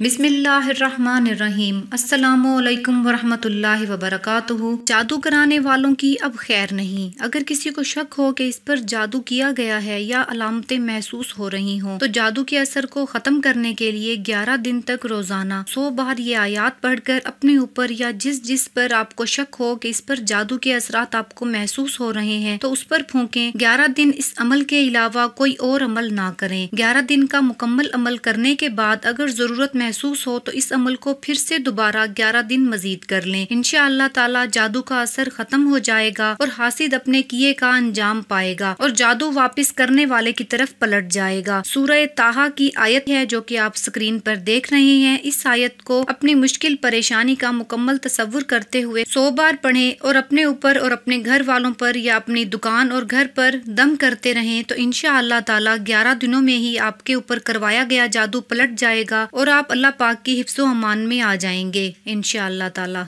بسم اللہ الرحمن الرحیم۔ السلام علیکم ورحمۃ اللہ وبرکاتہ۔ جادو کرانے والوں کی اب خیر نہیں۔ اگر کسی کو شک ہو کہ اس پر جادو کیا گیا ہے یا علامتیں محسوس ہو رہی ہوں تو جادو کے اثر کو ختم کرنے کے لیے 11 دن تک روزانہ 100 بار یہ آیات پڑھ کر اپنے اوپر یا جس پر آپ کو شک ہو کہ اس پر جادو کے اثرات آپ کو محسوس ہو رہے ہیں تو اس پر پھونکیں۔ 11 دن اس عمل کے علاوہ کوئی اور عمل نہ کریں۔ 11 دن کا مکمل عمل کرنے کے بعد اگر ضرورت محسوس ہو تو اس عمل کو پھر سے دوبارہ 11 دن مزید کر لیں۔ انشاءاللہ تعالی جادو کا اثر ختم ہو جائے گا اور حاسد اپنے کیے کا انجام پائے گا اور جادو واپس کرنے والے کی طرف پلٹ جائے گا۔ سورہ طٰہٰ کی آیت ہے جو کہ آپ اسکرین پر دیکھ رہے ہیں۔ اس آیت کو اپنی مشکل پریشانی کا مکمل تصور کرتے ہوئے 100 بار پڑھیں اور اپنے اوپر اور اپنے گھر والوں پر یا اپنی دکان اور گھر پر دم کرتے رہیں تو انشاءاللہ تعالی 11 دنوں میں ہی آپ کے اوپر کروایا گیا جادو پلٹ جائے گا اور آپ اللہ پاک کی حفظ و امان میں آ جائیں گے انشاءاللہ تعالی۔